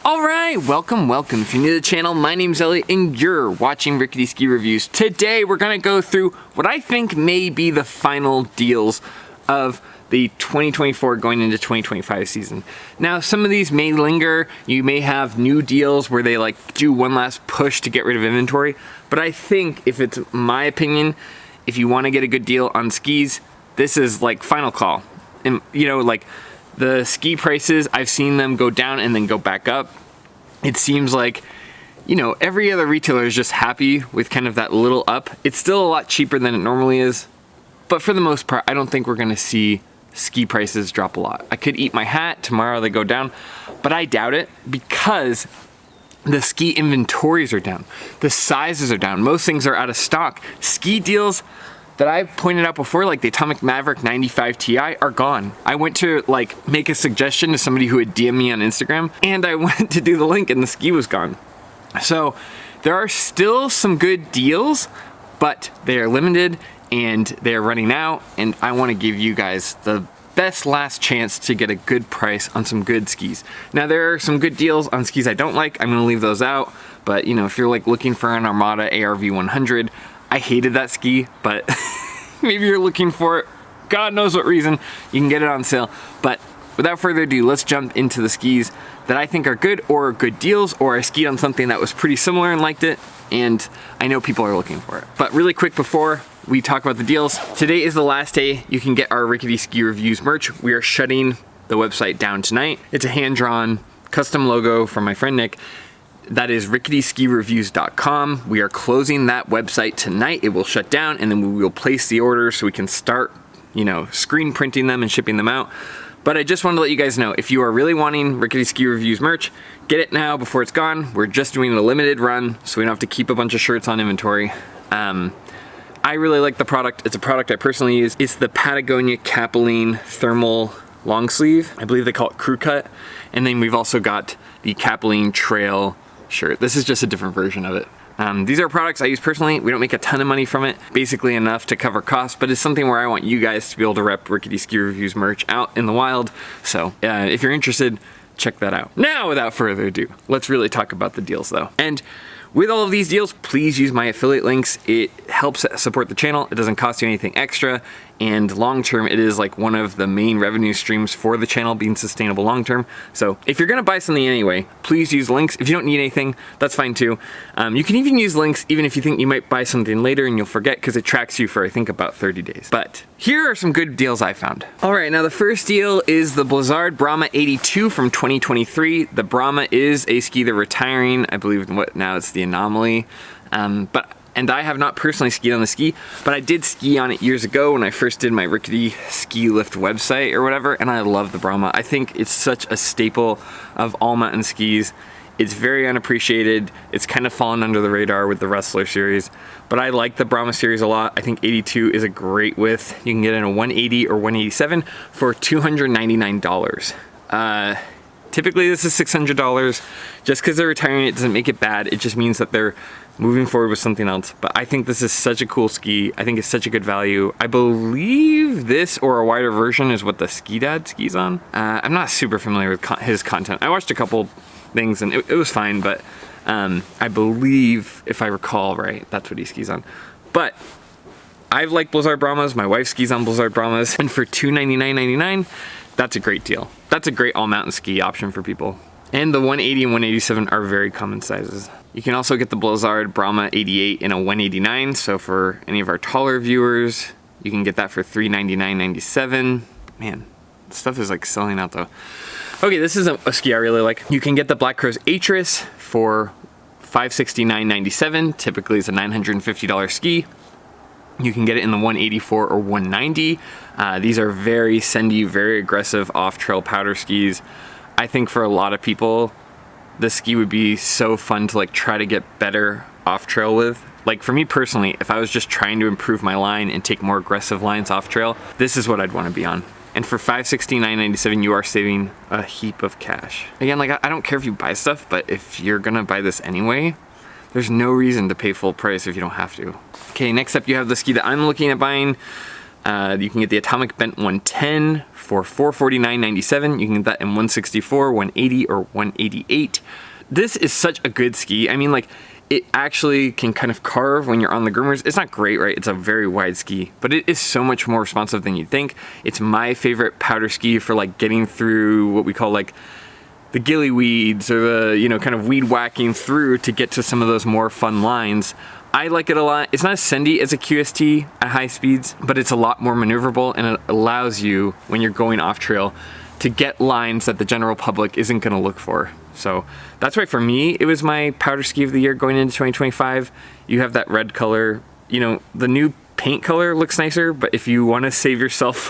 Alright, welcome. If you're new to the channel, my name's Elliott and you're watching Rickety Ski Reviews. Today we're going to go through what I think may be the final deals of the 2024 going into 2025 season. Now some of these may linger, you may have new deals where they like do one last push to get rid of inventory, but I think if it's my opinion, if you want to get a good deal on skis, this is like final call. And you know, like the ski prices, I've seen them go down and then go back up. It seems like, you know, every other retailer is just happy with kind of that little up. It's still a lot cheaper than it normally is, but for the most part, I don't think we're gonna see ski prices drop a lot. I could eat my hat, tomorrow they go down, but I doubt it because the ski inventories are down. The sizes are down. Most things are out of stock. Ski deals that I've pointed out before, like the Atomic Maverick 95 Ti, are gone. I went to like make a suggestion to somebody who had DM'd me on Instagram, and I went to do the link and the ski was gone. So there are still some good deals, but they are limited and they are running out, and I wanna give you guys the best last chance to get a good price on some good skis. Now there are some good deals on skis I don't like. I'm gonna leave those out, but you know, if you're like looking for an Armada ARV 100, I hated that ski, but maybe you're looking for it. God knows what reason. You can get it on sale. But without further ado, let's jump into the skis that I think are good or good deals, or I skied on something that was pretty similar and liked it, and I know people are looking for it. But really quick before we talk about the deals, today is the last day you can get our Rickety Ski Reviews merch. We are shutting the website down tonight. It's a hand-drawn custom logo from my friend Nick. That is ricketyskireviews.com. We are closing that website tonight. It will shut down, and then we will place the orders so we can start, you know, screen printing them and shipping them out. But I just wanted to let you guys know, if you are really wanting Rickety Ski Reviews merch, get it now before it's gone. We're just doing a limited run, so we don't have to keep a bunch of shirts on inventory. I really like the product. It's a product I personally use. It's the Patagonia Capilene Thermal Long Sleeve. I believe they call it Crew Cut. And then we've also got the Capilene Trail shirt. This is just a different version of it. These are products I use personally. We don't make a ton of money from it, basically enough to cover costs, but it's something where I want you guys to be able to rep Rickety Ski Reviews merch out in the wild. So if you're interested, check that out. Now, without further ado, let's really talk about the deals though. And with all of these deals, please use my affiliate links. It helps support the channel. It doesn't cost you anything extra. And long term, it is like one of the main revenue streams for the channel being sustainable long term. So if you're gonna buy something anyway, please use links. If you don't need anything, that's fine too. You can even use links even if you think you might buy something later and you'll forget, because it tracks you for I think about 30 days. But here are some good deals I found. All right, now the first deal is the Blizzard Brahma 82 from 2023. The Brahma is a ski they're retiring. I believe what now it's the Anomaly. And I have not personally skied on the ski, but I did ski on it years ago when I first did my Rickety Ski Lift website or whatever, and I love the Brahma. I think it's such a staple of all mountain skis. It's very unappreciated. It's kind of fallen under the radar with the Wrestler series, but I like the Brahma series a lot. I think 82 is a great width. You can get it in a 180 or 187 for $299. Typically this is $600. Just because they're retiring it doesn't make it bad. It just means that they're moving forward with something else. But I think this is such a cool ski. I think it's such a good value. I believe this or a wider version is what the Ski Dad skis on. I'm not super familiar with his content. I watched a couple things and it was fine, but I believe, if I recall right, that's what he skis on. But I've liked Blizzard Brahmas. My wife skis on Blizzard Brahmas, and for $299.99, that's a great deal. That's a great all-mountain ski option for people. And the 180 and 187 are very common sizes. You can also get the Blizzard Brahma 88 in a 189, so for any of our taller viewers, you can get that for $399.97. Man, stuff is like selling out though. Okay, this is a ski I really like. You can get the Black Crow's Atris for $569.97. Typically it's a $950 ski. You can get it in the 184 or 190. These are very sendy, very aggressive off-trail powder skis. I think for a lot of people, this ski would be so fun to like try to get better off-trail with. Like for me personally, if I was just trying to improve my line and take more aggressive lines off-trail, this is what I'd want to be on. And for $569.97, you are saving a heap of cash. Again, like I don't care if you buy stuff, but if you're gonna buy this anyway, there's no reason to pay full price if you don't have to. Okay, next up you have the ski that I'm looking at buying. You can get the Atomic Bent 110 for $449.97. You can get that in 164, 180, or 188. This is such a good ski. I mean, like, it actually can kind of carve when you're on the groomers. It's not great, right? It's a very wide ski, but it is so much more responsive than you'd think. It's my favorite powder ski for like getting through what we call like the gilly weeds or the, you know, kind of weed whacking through to get to some of those more fun lines. I like it a lot. It's not as sendy as a QST at high speeds, but it's a lot more maneuverable, and it allows you, when you're going off trail, to get lines that the general public isn't gonna look for. So that's why for me, it was my powder ski of the year going into 2025. You have that red color, you know, the new paint color looks nicer, but if you wanna save yourself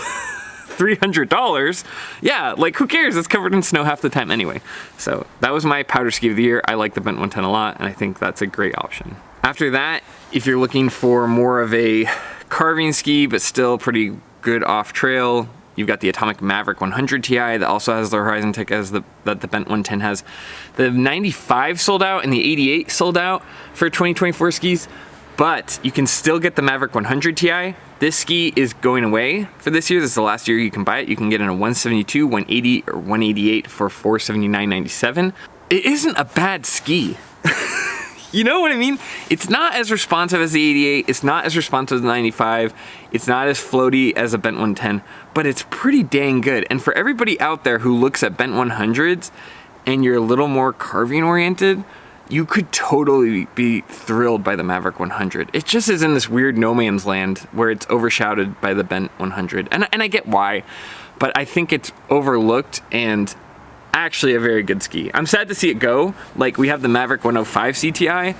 $300, yeah, like who cares? It's covered in snow half the time anyway. So that was my powder ski of the year. I like the Bent 110 a lot, and I think that's a great option. After that, if you're looking for more of a carving ski, but still pretty good off trail, you've got the Atomic Maverick 100 Ti that also has the Horizon Tech as that the Bent 110 has. The 95 sold out and the 88 sold out for 2024 skis, but you can still get the Maverick 100 Ti. This ski is going away for this year. This is the last year you can buy it. You can get it in a 172, 180, or 188 for $479.97. It isn't a bad ski. You know what I mean? It's not as responsive as the 88, it's not as responsive as the 95, it's not as floaty as a Bent 110, but it's pretty dang good. And for everybody out there who looks at Bent 100s and you're a little more carving oriented, you could totally be thrilled by the Maverick 100. It just is in this weird no man's land where it's overshadowed by the Bent 100. And I get why, but I think it's overlooked and actually a very good ski. I'm sad to see it go. Like, we have the Maverick 105 CTI,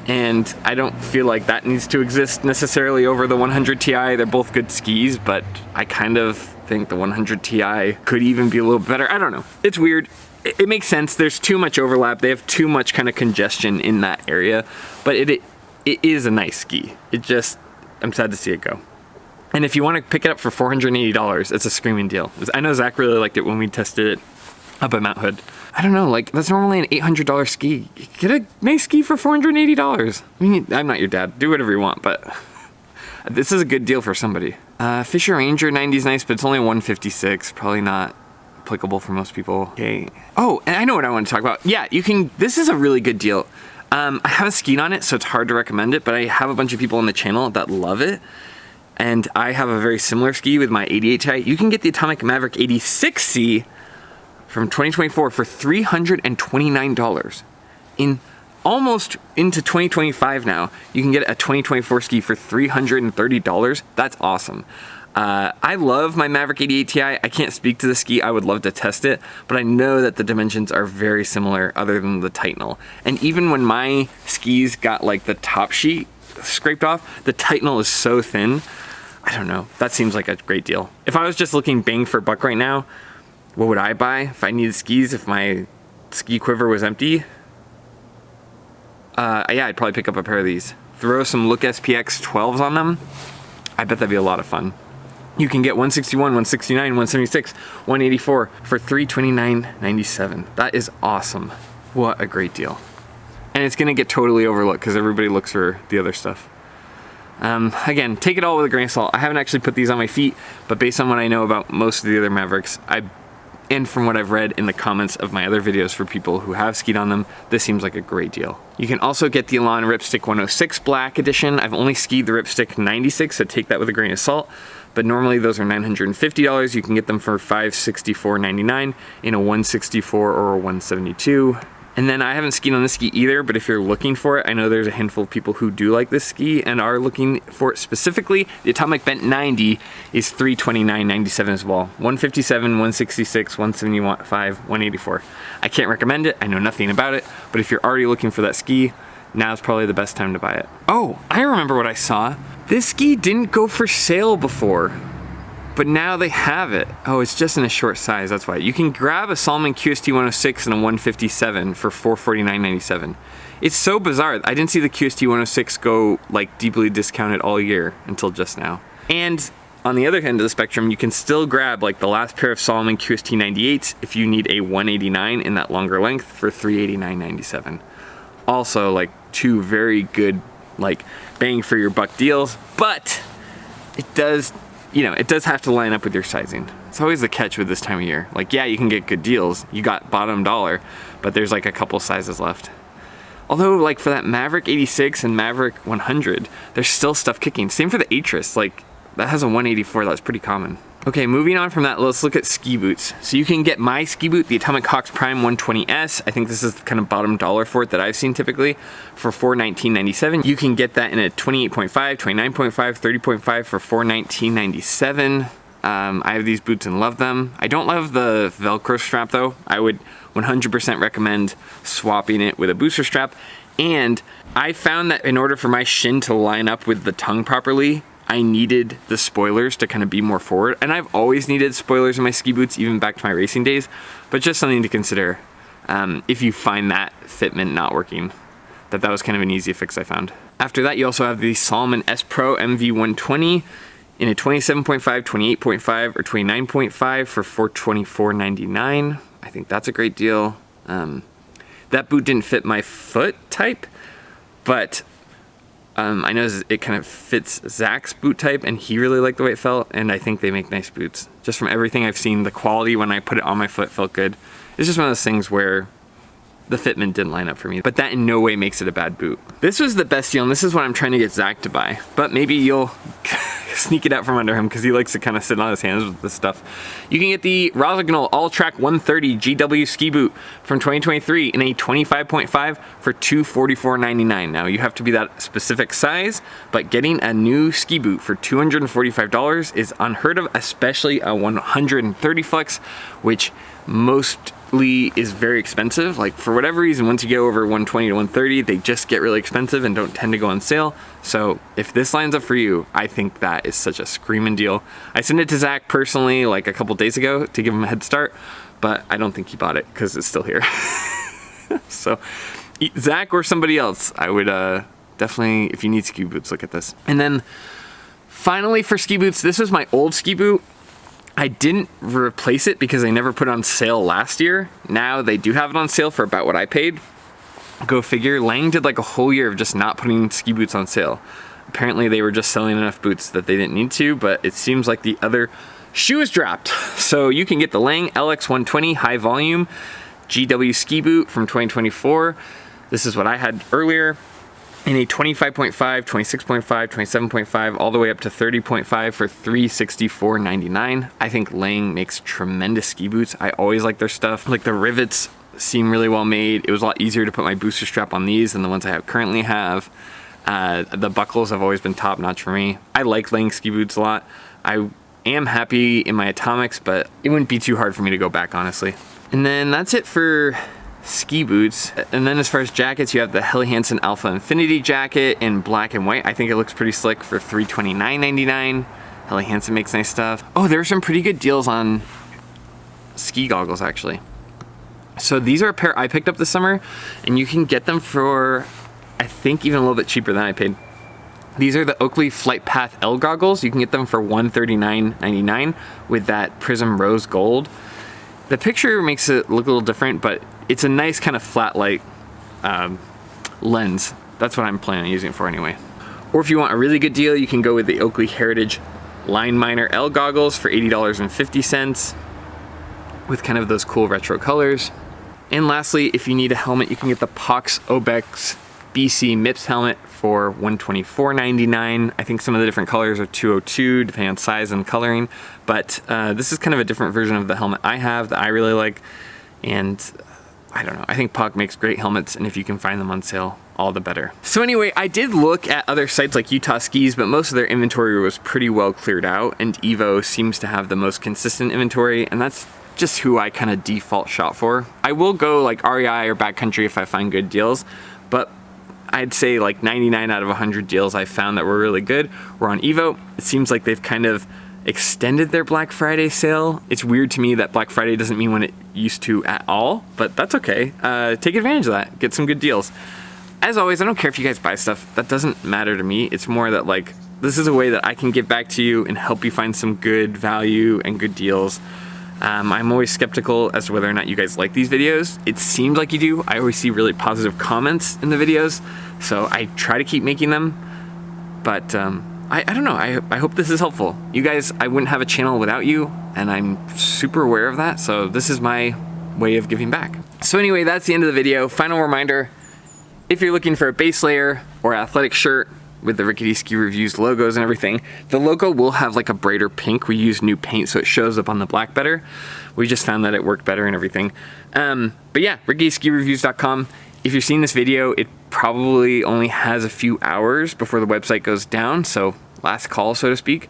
and I don't feel like that needs to exist necessarily over the 100 Ti. They're both good skis, but I kind of think the 100 Ti could even be a little better. I don't know. It's weird. It makes sense. There's too much overlap. They have too much kind of congestion in that area, but it is a nice ski. It just, I'm sad to see it go. And if you want to pick it up for $480, it's a screaming deal. I know Zach really liked it when we tested it up at Mount Hood. I don't know, like, that's normally an $800 ski. Get a nice ski for $480. I mean, I'm not your dad. Do whatever you want, but this is a good deal for somebody. Fisher Ranger 90 is nice, but it's only 156. Probably not applicable for most people. Okay. Oh, and I know what I want to talk about. Yeah, you can, this is a really good deal. I haven't skied on it, so it's hard to recommend it, but I have a bunch of people on the channel that love it. And I have a very similar ski with my 88 Ti. You can get the Atomic Maverick 86C from 2024 for $329. In almost into 2025 now, you can get a 2024 ski for $330. That's awesome. I love my Maverick 88 Ti. I can't speak to the ski. I would love to test it, but I know that the dimensions are very similar other than the Titanal. And even when my skis got like the top sheet scraped off, the Titanal is so thin. I don't know. That seems like a great deal. If I was just looking bang for buck right now, what would I buy if I needed skis, if my ski quiver was empty? Yeah, I'd probably pick up a pair of these. Throw some Look SPX 12s on them. I bet that'd be a lot of fun. You can get 161, 169, 176, 184 for $329.97. That is awesome. What a great deal. And it's gonna get totally overlooked because everybody looks for the other stuff. Again, take it all with a grain of salt. I haven't actually put these on my feet, but based on what I know about most of the other Mavericks, and from what I've read in the comments of my other videos for people who have skied on them, this seems like a great deal. You can also get the Elan Ripstick 106 Black Edition. I've only skied the Ripstick 96, so take that with a grain of salt. But normally those are $950. You can get them for $564.99 in a 164 or a 172. And then I haven't skied on this ski either, but if you're looking for it, I know there's a handful of people who do like this ski and are looking for it specifically. The Atomic Bent 90 is $329.97 as well. 157, 166, 175, 184. I can't recommend it. I know nothing about it, but if you're already looking for that ski, now's probably the best time to buy it. Oh, I remember what I saw. This ski didn't go for sale before, but now they have it. Oh, it's just in a short size, that's why. You can grab a Salomon QST 106 and a 157 for $449.97. It's so bizarre. I didn't see the QST 106 go like deeply discounted all year until just now. And on the other end of the spectrum, you can still grab like the last pair of Salomon QST 98s if you need a 189 in that longer length for $389.97. Also, like, two very good, like, bang for your buck deals, but it does you know, it does have to line up with your sizing. It's always the catch with this time of year. Like, yeah, you can get good deals. You got bottom dollar, but there's like a couple sizes left. Although, like, for that Maverick 86 and Maverick 100, there's still stuff kicking. Same for the Atris. Like, that has a 184. That's pretty common. Okay, moving on from that, let's look at ski boots. So you can get my ski boot, the Atomic Hawx Prime 120S. I think this is kind of bottom dollar for it that I've seen typically, for $419.97. You can get that in a 28.5, 29.5, 30.5 for $419.97. I have these boots and love them. I don't love the Velcro strap though. I would 100% recommend swapping it with a booster strap. And I found that in order for my shin to line up with the tongue properly, I needed the spoilers to kind of be more forward. And I've always needed spoilers in my ski boots, even back to my racing days, but just something to consider if you find that fitment not working. That was kind of an easy fix I found. After that, you also have the Salomon S Pro MV120 in a 27.5, 28.5, or 29.5 for $424.99. I think that's a great deal. That boot didn't fit my foot type, but I know it kind of fits Zach's boot type, and he really liked the way it felt, and I think they make nice boots. Just from everything I've seen, the quality when I put it on my foot felt good. It's just one of those things where the fitment didn't line up for me, but that in no way makes it a bad boot. This was the best deal, and this is what I'm trying to get Zach to buy, but maybe you'll sneak it out from under him because he likes to kind of sit on his hands with this stuff. You can get the Rossignol Alltrack 130 GW ski boot from 2023 in a 25.5 for $244.99. Now you have to be that specific size, but getting a new ski boot for $245 is unheard of, especially a 130 flex, which mostly is very expensive. Like, for whatever reason, once you go over 120 to 130, they just get really expensive and don't tend to go on sale. So if this lines up for you, I think that is such a screaming deal. I sent it to Zach personally like a couple days ago to give him a head start, but I don't think he bought it because it's still here. So Zach or somebody else, I would definitely, if you need ski boots, look at this. And then finally for ski boots, this was my old ski boot. I didn't replace it because they never put it on sale last year. Now they do have it on sale for about what I paid. Go figure. Lange did like a whole year of just not putting ski boots on sale. Apparently they were just selling enough boots that they didn't need to, but it seems like the other shoe is dropped. So you can get the Lange LX 120 high volume GW ski boot from 2024. This is what I had earlier, in a 25.5, 26.5, 27.5, all the way up to 30.5 for $364.99. I think Lange makes tremendous ski boots. I always like their stuff. Like, the rivets seem really well made. It was a lot easier to put my booster strap on these than the ones I currently have. The buckles have always been top notch for me. I like Lange ski boots a lot. I am happy in my Atomics, but it wouldn't be too hard for me to go back, honestly. And then that's it for ski boots. And then as far as jackets, you have the Helly Hansen Alpha Infinity jacket in black and white. I think it looks pretty slick for $329.99. Helly Hansen makes nice stuff. Oh, there are some pretty good deals on ski goggles, actually. So these are a pair I picked up this summer, and you can get them for, I think, even a little bit cheaper than I paid. These are the Oakley Flight Path L goggles. You can get them for $139.99 with that Prism Rose Gold. The picture makes it look a little different, but it's a nice kind of flat light lens. That's what I'm planning on using it for anyway. Or if you want a really good deal, you can go with the Oakley Heritage Line Miner L goggles for $80.50 with kind of those cool retro colors. And lastly, if you need a helmet, you can get the Hawx Obex BC Mips helmet for $124.99. I think some of the different colors are $202, depending on size and coloring. But this is kind of a different version of the helmet I have that I really like. And I don't know, I think POC makes great helmets, and if you can find them on sale, all the better. So anyway, I did look at other sites like Utah Skis, but most of their inventory was pretty well cleared out, and Evo seems to have the most consistent inventory, and that's just who I kind of default shop for. I will go like REI or Backcountry if I find good deals, but I'd say like 99 out of 100 deals I found that were really good were on Evo. It seems like they've kind of extended their Black Friday sale. It's weird to me that Black Friday doesn't mean when it used to at all, but that's okay. Take advantage of that. Get some good deals. As always, I don't care if you guys buy stuff. That doesn't matter to me. It's more that, like, this is a way that I can give back to you and help you find some good value and good deals. I'm always skeptical as to whether or not you guys like these videos. It seems like you do. I always see really positive comments in the videos, so I try to keep making them, but I don't know, I hope this is helpful. You guys, I wouldn't have a channel without you, and I'm super aware of that, so this is my way of giving back. So anyway, that's the end of the video. Final reminder, if you're looking for a base layer or athletic shirt with the Rickety Ski Reviews logos and everything, the logo will have like a brighter pink. We use new paint so it shows up on the black better. We just found that it worked better and everything. But yeah, ricketyskireviews.com. If you're seeing this video, it probably only has a few hours before the website goes down, so last call, so to speak.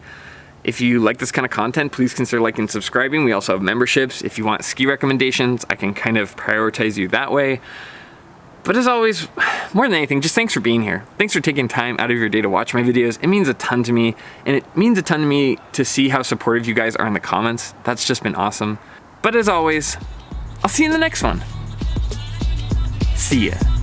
If you like this kind of content, please consider liking and subscribing. We also have memberships. If you want ski recommendations, I can kind of prioritize you that way. But as always, more than anything, just thanks for being here. Thanks for taking time out of your day to watch my videos. It means a ton to me, and it means a ton to me to see how supportive you guys are in the comments. That's just been awesome. But as always, I'll see you in the next one. See ya.